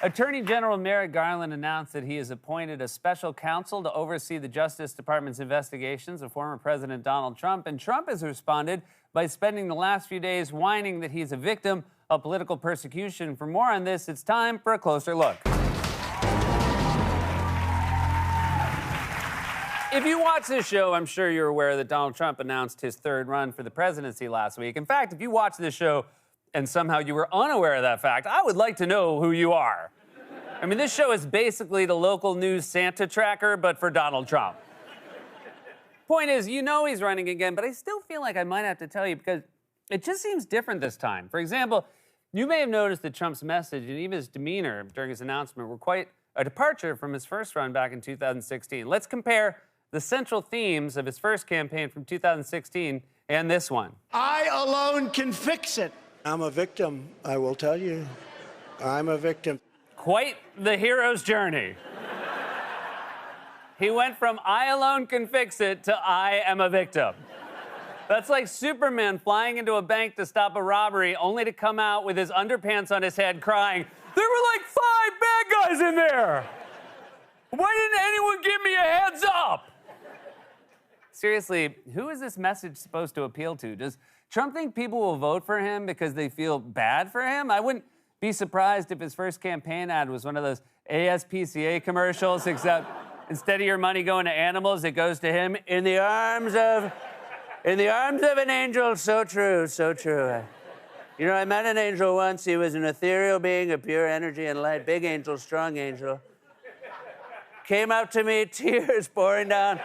Attorney General Merrick Garland announced that he has appointed a special counsel to oversee the Justice Department's investigations of former President Donald Trump. And Trump has responded by spending the last few days whining that he's a victim of political persecution. For more on this, it's time for a closer look. If you watch this show, I'm sure you're aware that Donald Trump announced his third run for the presidency last week. In fact, if you watch this show and somehow you were unaware of that fact, I would like to know who you are. I mean, this show is basically the local news Santa tracker, but for Donald Trump. Point is, you know he's running again, but I still feel like I might have to tell you because it just seems different this time. For example, you may have noticed that Trump's message and even his demeanor during his announcement were quite a departure from his first run back in 2016. Let's compare the central themes of his first campaign from 2016 and this one. I alone can fix it. I'm a victim, I will tell you. I'm a victim. Quite the hero's journey. He went from I alone can fix it to I am a victim. That's like Superman flying into a bank to stop a robbery only to come out with his underpants on his head crying, "There were like 5 bad guys in there! Why didn't anyone give me a heads up?" Seriously, who is this message supposed to appeal to? Does Trump think people will vote for him because they feel bad for him? I wouldn't be surprised if his first campaign ad was one of those ASPCA commercials, except instead of your money going to animals, it goes to him in the arms of an angel, so true, so true. You know, I met an angel once. He was an ethereal being of pure energy and light. Big angel, strong angel. Came out to me, tears pouring down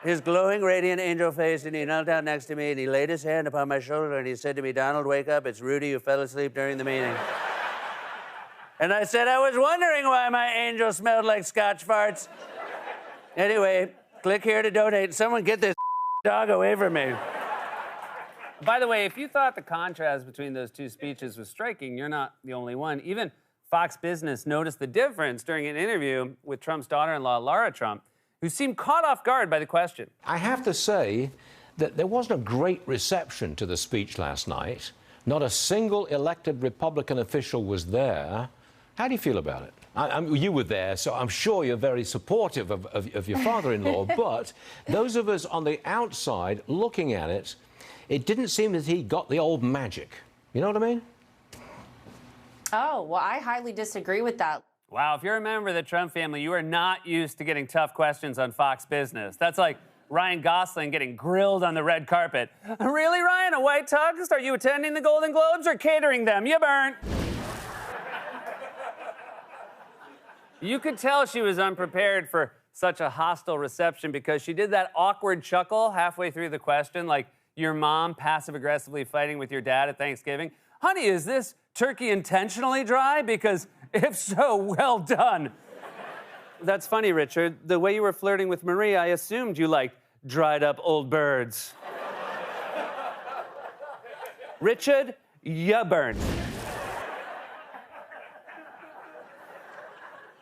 his glowing, radiant angel face, and he knelt down next to me, and he laid his hand upon my shoulder, and he said to me, "Donald, wake up. It's Rudy who fell asleep during the meeting." And I said, "I was wondering why my angel smelled like Scotch farts." Anyway, click here to donate. Someone get this dog away from me. By the way, if you thought the contrast between those two speeches was striking, you're not the only one. Even Fox Business noticed the difference during an interview with Trump's daughter-in-law, Lara Trump, who seemed caught off guard by the question. I have to say that there wasn't a great reception to the speech last night. Not a single elected Republican official was there. How do you feel about it? You were there, so I'm sure you're very supportive of your father-in-law, but those of us on the outside looking at it, it didn't seem that he got the old magic. You know what I mean? Oh, well, I highly disagree with that. Wow, if you're a member of the Trump family, you are not used to getting tough questions on Fox Business. That's like Ryan Gosling getting grilled on the red carpet. Really, Ryan? A white tux? Are you attending the Golden Globes or catering them? You burnt. You could tell she was unprepared for such a hostile reception because she did that awkward chuckle halfway through the question, like your mom passive-aggressively fighting with your dad at Thanksgiving. Honey, is this turkey intentionally dry? Because if so, well done. That's funny, Richard. The way you were flirting with Marie, I assumed you liked dried up old birds. Richard, you burnt.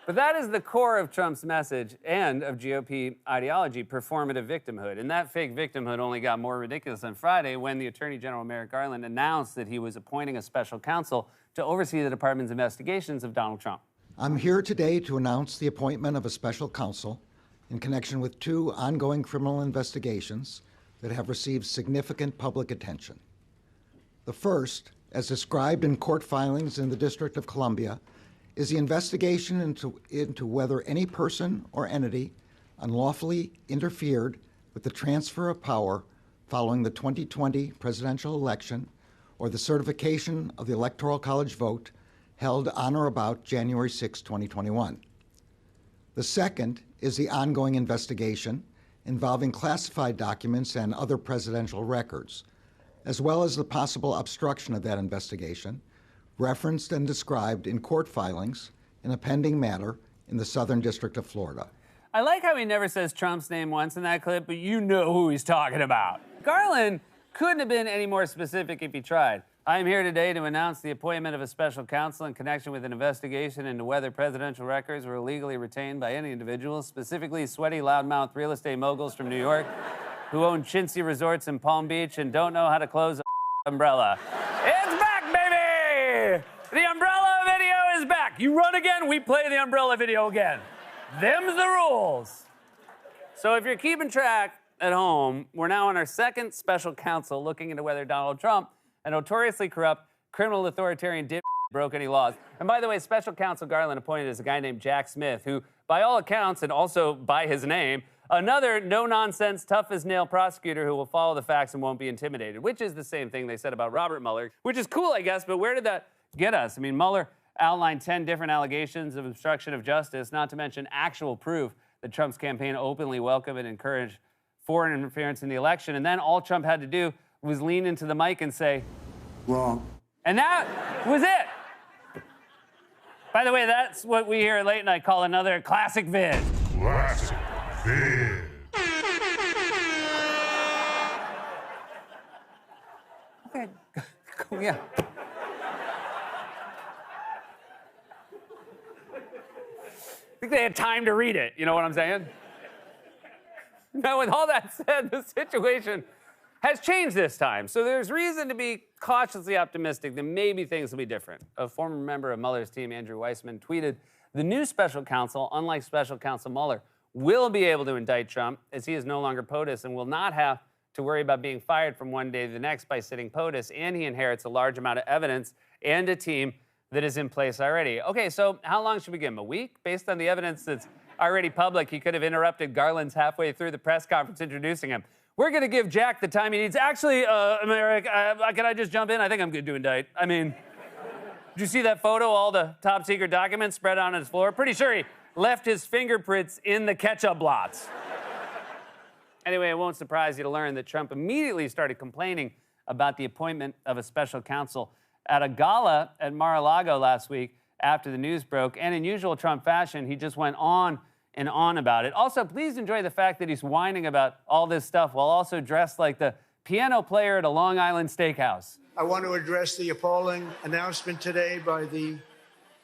But that is the core of Trump's message and of GOP ideology, performative victimhood. And that fake victimhood only got more ridiculous on Friday when the Attorney General Merrick Garland announced that he was appointing a special counsel to oversee the department's investigations of Donald Trump. I'm here today to announce the appointment of a special counsel in connection with 2 ongoing criminal investigations that have received significant public attention. The first, as described in court filings in the District of Columbia, is the investigation into whether any person or entity unlawfully interfered with the transfer of power following the 2020 presidential election or the certification of the Electoral College vote held on or about January 6, 2021. The second is the ongoing investigation involving classified documents and other presidential records, as well as the possible obstruction of that investigation, referenced and described in court filings in a pending matter in the Southern District of Florida. I like how he never says Trump's name once in that clip, but you know who he's talking about. Garland couldn't have been any more specific if he tried. I am here today to announce the appointment of a special counsel in connection with an investigation into whether presidential records were illegally retained by any individuals, specifically sweaty, loudmouth real estate moguls from New York who own chintzy resorts in Palm Beach and don't know how to close an umbrella. It's back, baby! The umbrella video is back! Jack, you run again, we play the umbrella video again. Them's the rules. So if you're keeping track at home, we're now on our second special counsel looking into whether Donald Trump, a notoriously corrupt, criminal authoritarian dip, broke any laws. And by the way, special counsel Garland appointed is a guy named Jack Smith, who, by all accounts, and also by his name, another no-nonsense, tough-as-nail prosecutor who will follow the facts and won't be intimidated, which is the same thing they said about Robert Mueller, which is cool, I guess, but where did that get us? I mean, Mueller outlined 10 different allegations of obstruction of justice, not to mention actual proof that Trump's campaign openly welcomed and encouraged foreign interference in the election. And then all Trump had to do was lean into the mic and say, Wrong. and that was it. By the way, that's what we here at Late Night call another classic vid. Classic vid. Okay, yeah. I think they had time to read it, you know what I'm saying? Now, with all that said, the situation has changed this time, so there's reason to be cautiously optimistic that maybe things will be different. A former member of Mueller's team, Andrew Weissman, tweeted, "The new special counsel, unlike special counsel Mueller, will be able to indict Trump as he is no longer POTUS and will not have to worry about being fired from one day to the next by sitting POTUS, and he inherits a large amount of evidence and a team that is in place already." Okay, so how long should we give him? A week? Based on the evidence that's already public, he could have interrupted Garland's halfway through the press conference introducing him. We're going to give Jack the time he needs. Actually, Merrick, can I just jump in? I think I'm good to indict. I mean, did you see that photo, all the top secret documents spread on his floor? Pretty sure he left his fingerprints in the ketchup blots. Anyway, it won't surprise you to learn that Trump immediately started complaining about the appointment of a special counsel at a gala at Mar-a-Lago last week after the news broke. And in usual Trump fashion, he just went on and on about it. Also, please enjoy the fact that he's whining about all this stuff while also dressed like the piano player at a Long Island steakhouse. I want to address the appalling announcement today by the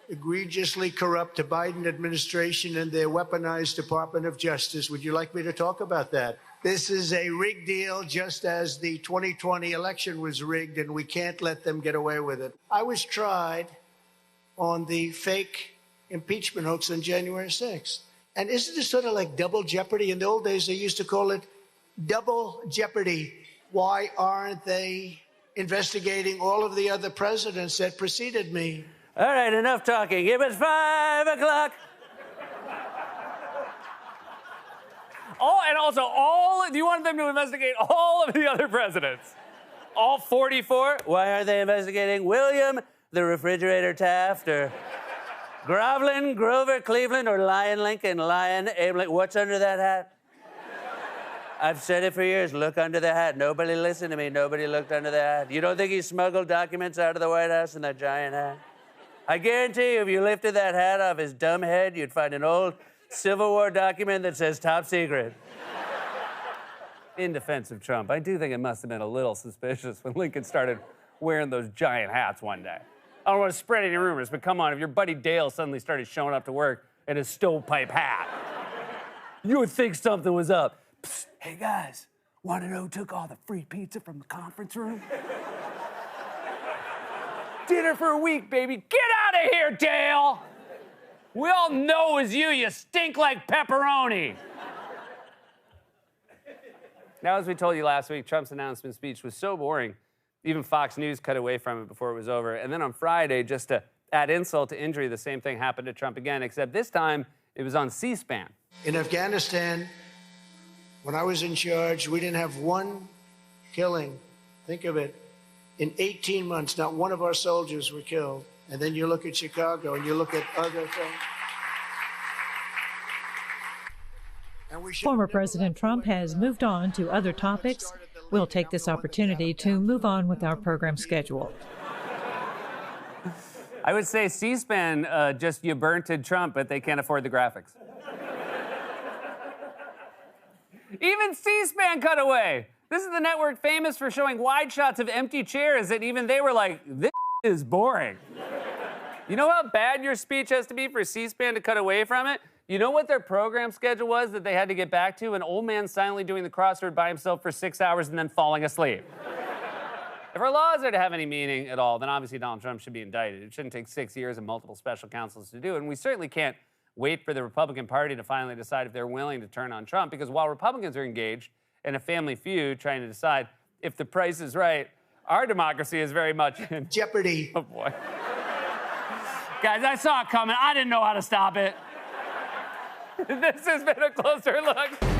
egregiously corrupt Biden administration and their weaponized Department of Justice. Would you like me to talk about that? This is a rigged deal, just as the 2020 election was rigged, and we can't let them get away with it. I was tried on the fake impeachment hoax on January 6th. And isn't this sort of like double jeopardy? In the old days, they used to call it double jeopardy. Why aren't they investigating all of the other presidents that preceded me? All right, enough talking. It was 5 o'clock. Oh, and also, do you want them to investigate all of the other presidents? All 44? Why aren't they investigating William, the refrigerator Taft, or Groveland, Grover, Cleveland, or Lion Lincoln, Lion, Abe Lincoln? What's under that hat? I've said it for years. Look under the hat. Nobody listened to me. Nobody looked under the hat. You don't think he smuggled documents out of the White House in that giant hat? I guarantee you, if you lifted that hat off his dumb head, you'd find an old Civil War document that says top secret. In defense of Trump, I do think it must have been a little suspicious when Lincoln started wearing those giant hats one day. I don't want to spread any rumors, but come on, if your buddy Dale suddenly started showing up to work in a stovepipe hat, you would think something was up. Psst, hey guys, want to know who took all the free pizza from the conference room? Dinner for a week, baby. Get out of here, Dale! We all know it was you. You stink like pepperoni. Now, as we told you last week, Trump's announcement speech was so boring, even Fox News cut away from it before it was over. And then on Friday, just to add insult to injury, the same thing happened to Trump again, except this time it was on C-SPAN. In Afghanistan, when I was in charge, we didn't have one killing. Think of it. In 18 months, not one of our soldiers were killed. And then you look at Chicago and you look at other things. Former President Trump has moved on to other topics. We'll take this opportunity to move on with our program schedule. I would say C-SPAN just you burnted Trump, but they can't afford the graphics. Even C-SPAN cut away. This is the network famous for showing wide shots of empty chairs that even they were like, this is boring. You know how bad your speech has to be for C-SPAN to cut away from it? You know what their program schedule was that they had to get back to? An old man silently doing the crossword by himself for 6 hours and then falling asleep. If our laws are to have any meaning at all, then obviously Donald Trump should be indicted. It shouldn't take 6 years and multiple special counsels to do it. And we certainly can't wait for the Republican Party to finally decide if they're willing to turn on Trump, because while Republicans are engaged in a family feud trying to decide if the price is right, our democracy is very much in jeopardy. Oh, boy. Guys, I saw it coming. I didn't know how to stop it. This has been A Closer Look.